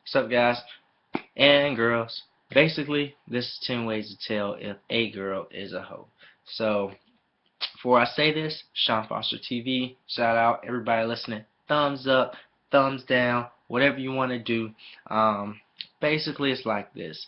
What's up, guys and girls? Basically, this is 10 ways to tell if a girl is a hoe. So, before I say this, Sean Foster TV, shout out everybody listening. Thumbs up, thumbs down, whatever you want to do. Basically, it's like this.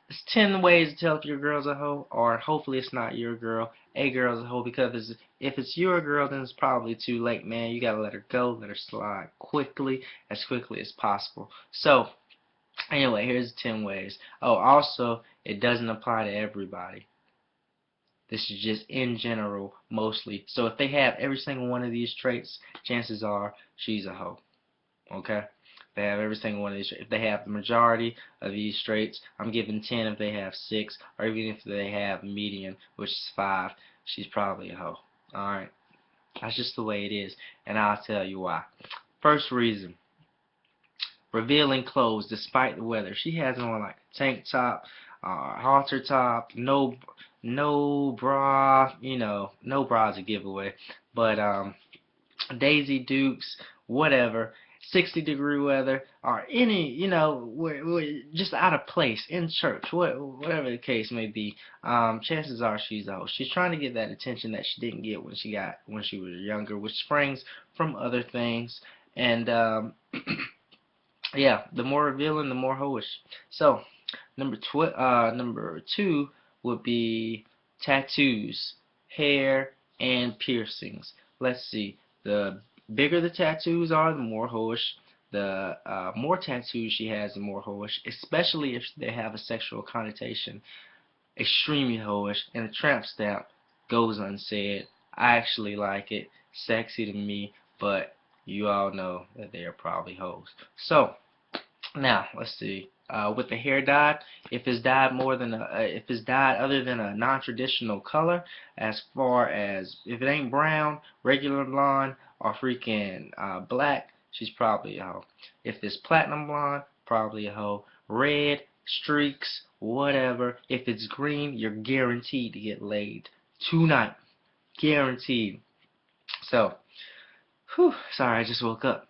It's 10 ways to tell if your girl's a hoe, or hopefully it's not your girl. A girl's a hoe, because if it's your girl, then it's probably too late, man. You gotta let her go, let her slide quickly, as quickly as possible. So, anyway, here's 10 ways. Oh, also, it doesn't apply to everybody. This is just in general, mostly. So if they have every single one of these traits, chances are she's a hoe. Okay? If they have every single one of these, if they have the majority of these traits, I'm giving 10 if they have 6, or even if they have median, which is 5, she's probably a hoe. Alright? That's just the way it is, and I'll tell you why. First reason, revealing clothes despite the weather. She has on like a tank top, halter top, no bra, no bra's a giveaway, but Daisy Dukes, whatever, 60-degree weather, or any, we're just out of place in church, whatever the case may be. Chances are she's a hoe. She's trying to get that attention that she didn't get when she was younger, which springs from other things, and yeah, the more revealing, the more hoish. So, number 2 would be tattoos, hair, and piercings. Let's see. The bigger the tattoos are, the more hoish. The more tattoos she has, the more hoish, especially if they have a sexual connotation. Extremely hoish, and the tramp stamp goes unsaid. I actually like it. Sexy to me, but you all know that they are probably hoes. So, now, let's see. With the hair dye, if it's dyed if it's dyed other than a non-traditional color, as far as if it ain't brown, regular blonde, or freaking black, she's probably a hoe. If it's platinum blonde, probably a hoe. Red, streaks, whatever. If it's green, you're guaranteed to get laid tonight. Guaranteed. So, whew, sorry, I just woke up.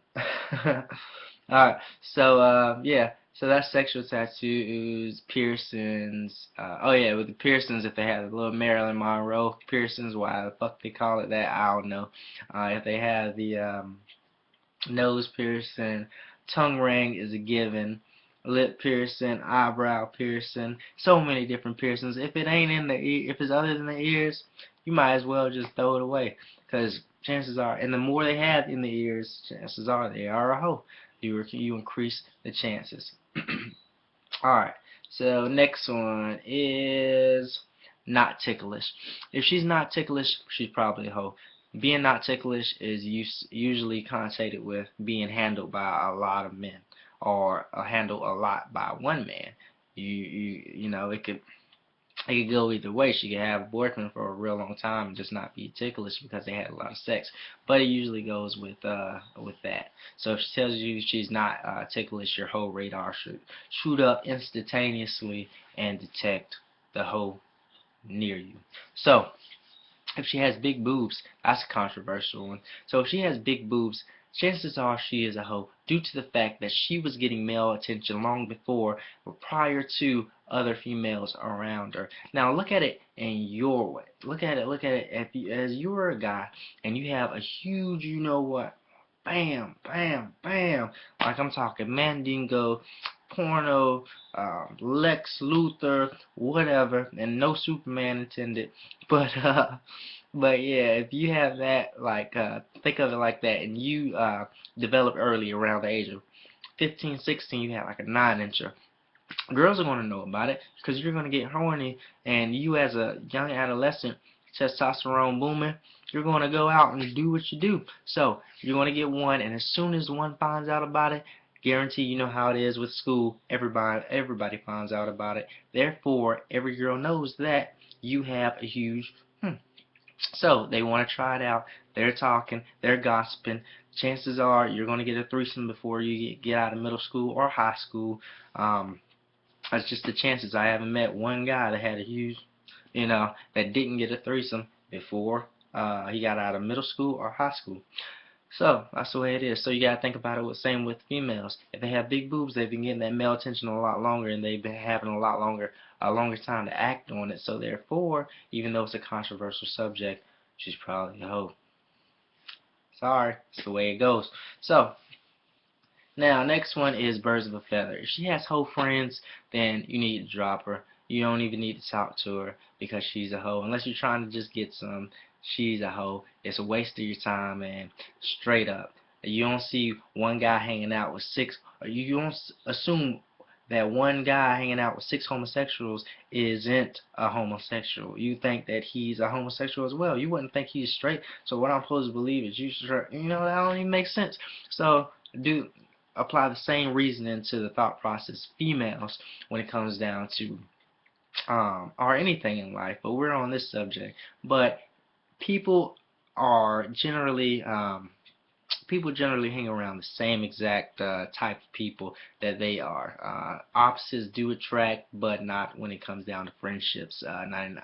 Alright, so yeah, so that's sexual tattoos, piercings. Oh yeah, with the piercings, if they have the little Marilyn Monroe piercings, why the fuck they call it that, I don't know. If they have the nose piercing, tongue ring is a given, lip piercing, eyebrow piercing, so many different piercings. If it ain't in the ear, if it's other than the ears, you might as well just throw it away, because chances are, and the more they have in the ears, chances are they are a hoe. You increase the chances. Alright, so next one is not ticklish. If she's not ticklish, she's probably a hoe. Being not ticklish is usually connotated with being handled by a lot of men, or handled a lot by one man. It could go either way. She could have a boyfriend for a real long time and just not be ticklish because they had a lot of sex. But it usually goes with that. So if she tells you she's not ticklish, your whole radar should shoot up instantaneously and detect the hoe near you. So if she has big boobs, that's a controversial one. So if she has big boobs, chances are she is a hoe, due to the fact that she was getting male attention long before or prior to other females around her. Now look at it in your way. Look at it as you're a guy and you have a huge, bam, bam, bam. Like I'm talking Mandingo, porno, Lex Luthor, whatever, and no Superman intended. But but yeah, if you have that, like think of it like that, and you develop early around the age of 15, 16, you have like a 9-incher. Girls are going to know about it because you're going to get horny, and you as a young adolescent, testosterone booming, you're going to go out and do what you do. So you're going to get one, and as soon as one finds out about it, guarantee you know how it is with school. Everybody finds out about it. Therefore, every girl knows that you have a huge so they want to try it out. They're talking. They're gossiping. Chances are you're going to get a threesome before you get out of middle school or high school. That's just the chances. I haven't met one guy that had a huge, that didn't get a threesome before he got out of middle school or high school. So that's the way it is. So you gotta think about it. Same with females. If they have big boobs, they've been getting that male attention a lot longer, and they've been having a longer time to act on it. So therefore, even though it's a controversial subject, she's probably a hoe. Sorry, it's the way it goes. So now, next one is birds of a feather. If she has hoe friends, then you need to drop her. You don't even need to talk to her because she's a hoe. Unless you're trying to just get some, she's a hoe. It's a waste of your time, man. Straight up. You don't see one guy hanging out with six, or you don't assume that one guy hanging out with six homosexuals isn't a homosexual. You think that he's a homosexual as well. You wouldn't think he's straight. So what I'm supposed to believe is you know, that don't even make sense. So do apply the same reasoning to the thought process females when it comes down to or anything in life, but we're on this subject. But people are generally people generally hang around the same exact type of people that they are. Opposites do attract, but not when it comes down to friendships. Not in,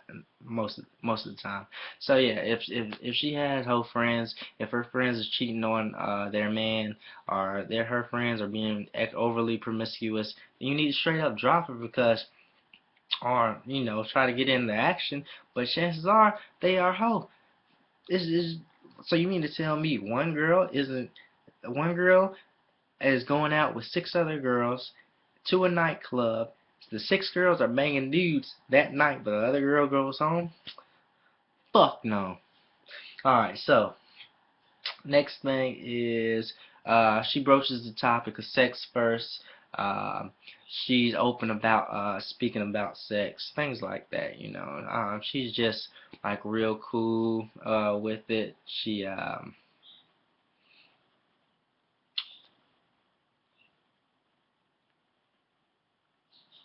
most of the time. So yeah, if she has hoe friends, if her friends is cheating on their man, or her friends are being overly promiscuous, you need to straight up drop her because, or you know, try to get into action. But chances are they are hoe. This is so you mean to tell me one girl is going out with six other girls to a nightclub. The six girls are banging dudes that night, but the other girl goes home? Fuck no. Alright, so next thing is she broaches the topic of sex first. Um, she's open about speaking about sex, things like that, you know. She's just like real cool with it.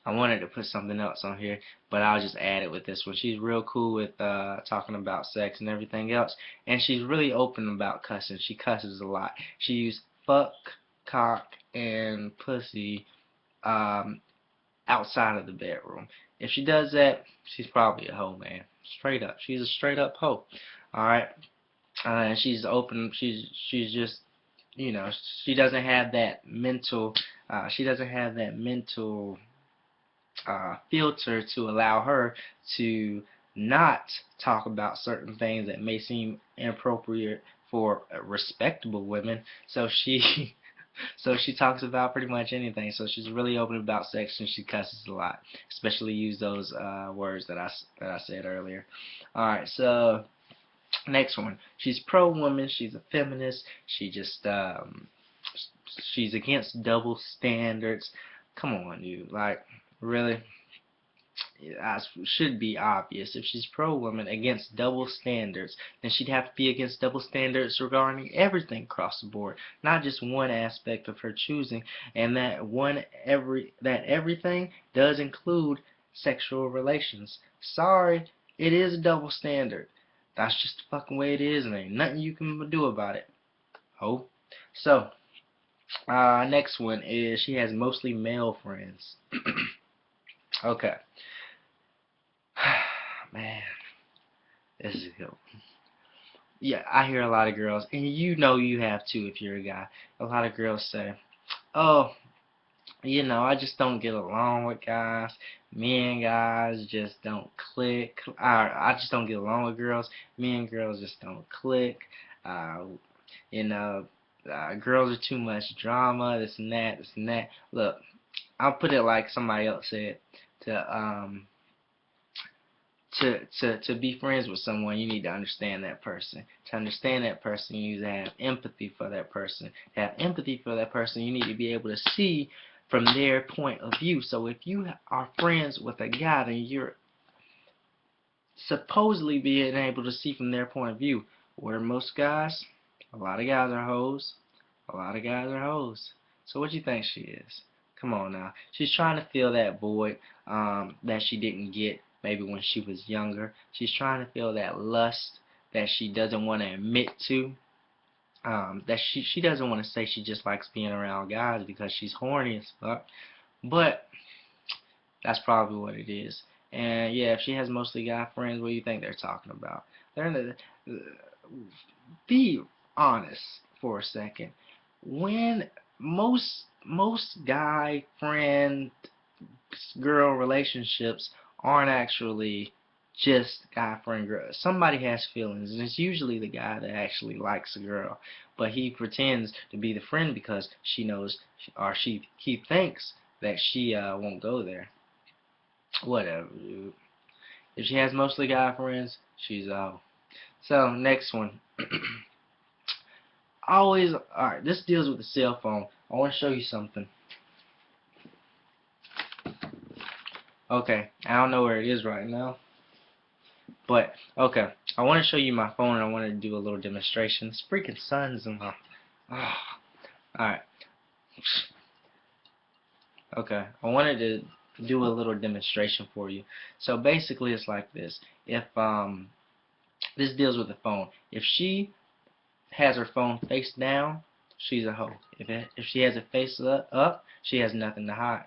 I wanted to put something else on here, but I'll just add it with this one. She's real cool with talking about sex and everything else, and she's really open about cussing. She cusses a lot. She uses fuck, cock, and pussy um, outside of the bedroom. If she does that, she's probably a hoe, man. Straight up, she's a straight up hoe. All right, and she's open. She's just, you know, she doesn't have that mental. She doesn't have that mental filter to allow her to not talk about certain things that may seem inappropriate for respectable women. So she so she talks about pretty much anything. So she's really open about sex and she cusses a lot, especially use those words that I said earlier. All right, so next one. She's pro woman. She's a feminist. She's against double standards. Come on, dude. Like, really? As should be obvious. If she's pro-woman against double standards, then she'd have to be against double standards regarding everything across the board, not just one aspect of her choosing. And that everything does include sexual relations. Sorry, it is a double standard. That's just the fucking way it is, and ain't nothing you can do about it. Oh, so next one is she has mostly male friends. Okay. Man, this is good. Yeah, I hear a lot of girls, and you know you have too if you're a guy. A lot of girls say, "Oh, you know, I just don't get along with guys. Me and guys just don't click. I just don't get along with girls. Me and girls just don't click. Uh, you know, girls are too much drama. This and that. This and that." Look, I'll put it like somebody else said to to be friends with someone, you need to understand that person. To understand that person, you need to have empathy for that person. To have empathy for that person, you need to be able to see from their point of view. So if you are friends with a guy, then you're supposedly being able to see from their point of view. Where most guys, a lot of guys are hoes. A lot of guys are hoes. So what do you think she is? Come on now. She's trying to fill that void that she didn't get maybe when she was younger. She's trying to fill that lust that she doesn't want to admit to. That she doesn't want to say she just likes being around guys because she's horny as fuck. But that's probably what it is. And yeah, if she has mostly guy friends, what do you think they're talking about? They're in the, be honest. for a second. When most guy friend girl relationships aren't actually just guy friend girl. Somebody has feelings, and it's usually the guy that actually likes a girl, but he pretends to be the friend because she knows, or he thinks that she won't go there. Whatever, dude. If she has mostly guy friends, she's out. So next one. Always, alright, this deals with the cell phone. I want to show you something. Okay, I don't know where it is right now. But, okay, I want to show you my phone and I want to do a little demonstration. This freaking sun's in my... Oh. Alright. Okay, I wanted to do a little demonstration for you. So basically it's like this. If, this deals with the phone. If she has her phone face down, she's a hoe. If she has it face up, she has nothing to hide.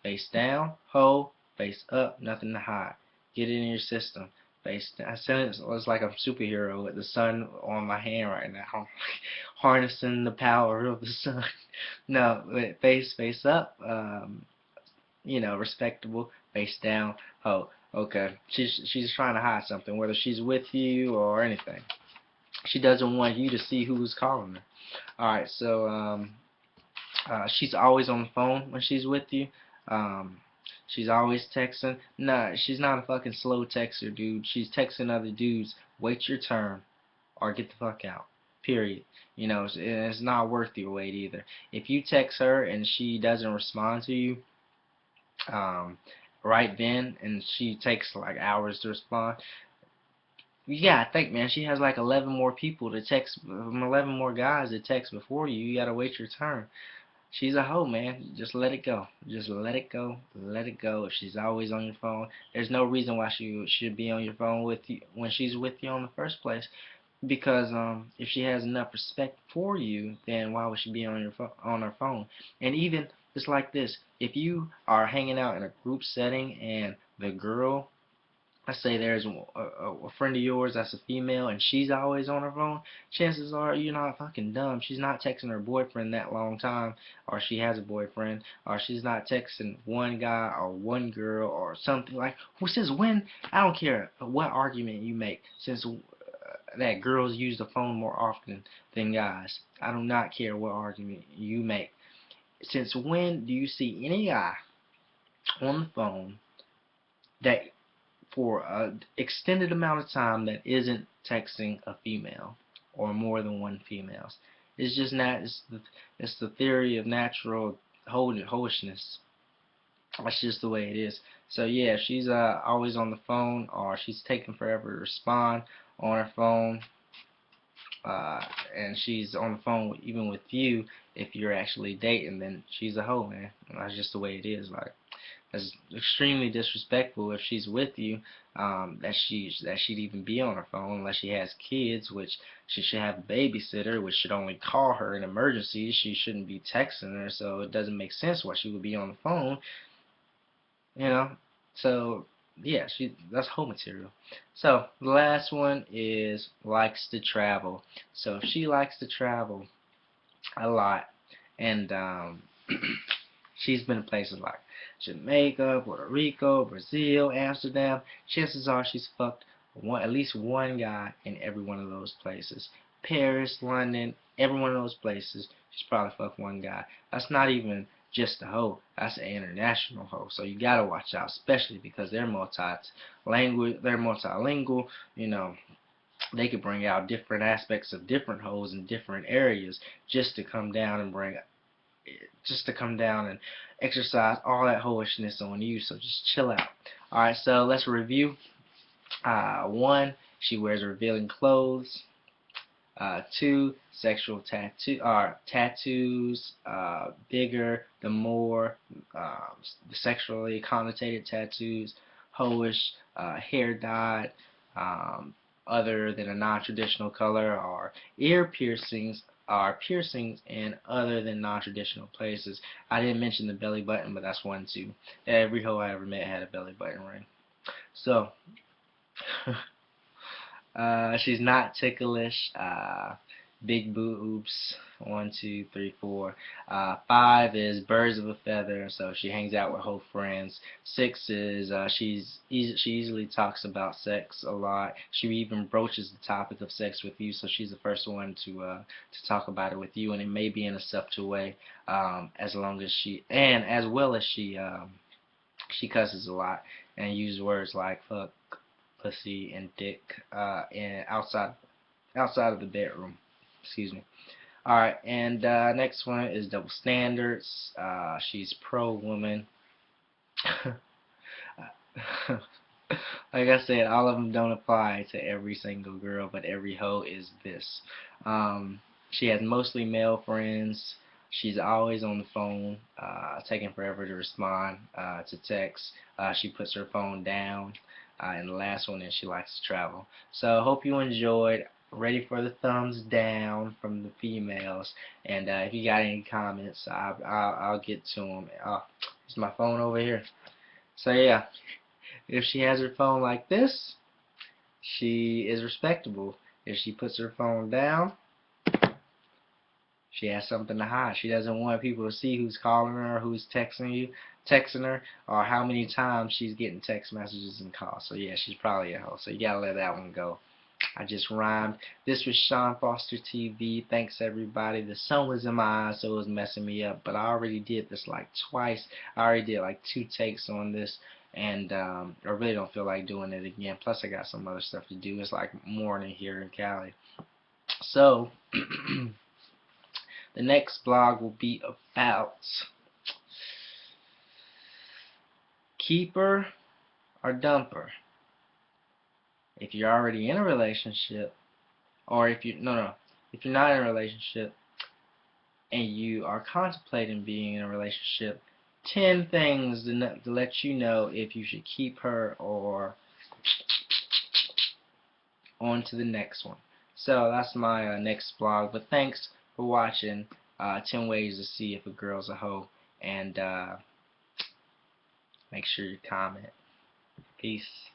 Face down, hoe. Face up, nothing to hide. Get it in your system. Face down. I said it's like I'm a superhero with the sun on my hand right now, harnessing the power of the sun. No, face up. Respectable. Face down, hoe. Okay, she's trying to hide something, whether she's with you or anything. She doesn't want you to see who's calling her. Alright, so she's always on the phone when she's with you. She's always texting. Nah, she's not a fucking slow texter, dude. She's texting other dudes. Wait your turn or get the fuck out. Period. It's not worth your wait either. If you text her and she doesn't respond to you right then, and she takes like hours to respond, yeah, I think, man, she has like 11 more people to text, 11 more guys to text before you. You gotta wait your turn. She's a hoe, man. Just let it go. Just let it go. Let it go. If she's always on your phone, there's no reason why she should be on your phone with you when she's with you in the first place. Because if she has enough respect for you, then why would she be on her phone? And even it's like this: if you are hanging out in a group setting and the girl, let's say there's a friend of yours that's a female and she's always on her phone, chances are you're not fucking dumb. She's not texting her boyfriend that long time, or she has a boyfriend, or she's not texting one guy or one girl or something like. Well, since when? I don't care what argument you make. Since that girls use the phone more often than guys, I do not care what argument you make. Since when do you see any guy on the phone that for an extended amount of time that isn't texting a female or more than one female? It's just not. It's the theory of natural hoishness. That's just the way it is. So yeah, she's always on the phone, or she's taking forever to respond on her phone, and she's on the phone even with you. If you're actually dating, then she's a hoe, man. That's just the way it is. Like, that's extremely disrespectful if she's with you, that she'd even be on her phone unless she has kids, which she should have a babysitter, which should only call her in emergencies. She shouldn't be texting her, so it doesn't make sense why she would be on the phone, you know. So yeah, that's whole material. So the last one is likes to travel. So if she likes to travel a lot, and she's been in places like Jamaica, Puerto Rico, Brazil, Amsterdam. Chances are she's fucked at least one guy in every one of those places. Paris, London, every one of those places, she's probably fucked one guy. That's not even just a hoe. That's an international hoe. So you gotta watch out, especially because they're multilingual. They could bring out different aspects of different hoes in different areas just to come down and exercise all that hoishness on you. So just chill out. Alright, so let's review. 1, she wears revealing clothes. 2, tattoos. Bigger, the more the sexually connotated tattoos. Hoish, hair dyed, other than a non-traditional color, or ear piercings are piercings in other than non-traditional places. I didn't mention the belly button, but that's one too. Every hoe I ever met had a belly button ring. So, she's not ticklish. big boobs. 1, 2, 3, 4. 5 is birds of a feather, so she hangs out with whole friends. 6 is she easily talks about sex a lot. She even broaches the topic of sex with you, so she's the first one to talk about it with you, and it may be in a subtle way, as long as as well as she cusses a lot and uses words like fuck, pussy, and dick, and outside of the bedroom. Excuse me. All right, and next one is double standards. She's pro woman. Like I said, all of them don't apply to every single girl, but every hoe is this. She has mostly male friends. She's always on the phone, taking forever to respond to texts. She puts her phone down. And the last one is she likes to travel. So I hope you enjoyed. Ready for the thumbs down from the females. And if you got any comments, I'll get to them. Is my phone over here? So yeah, if she has her phone like this, she is respectable. If she puts her phone down, she has something to hide. She doesn't want people to see who's calling her, or who's texting her, or how many times she's getting text messages and calls. So yeah, she's probably a hoe. So you gotta let that one go. I just rhymed. This was Sean Foster TV. Thanks everybody. The sun was in my eyes, so it was messing me up. But I already did this like twice. I already did like 2 takes on this, and I really don't feel like doing it again. Plus I got some other stuff to do. It's like morning here in Cali. So the next blog will be about keeper or dumper. If you're already in a relationship, or if you're not in a relationship and you are contemplating being in a relationship, 10 things to let you know if you should keep her or on to the next one. So that's my next blog. But thanks for watching. 10 ways to see if a girl's a hoe, and make sure you comment. Peace.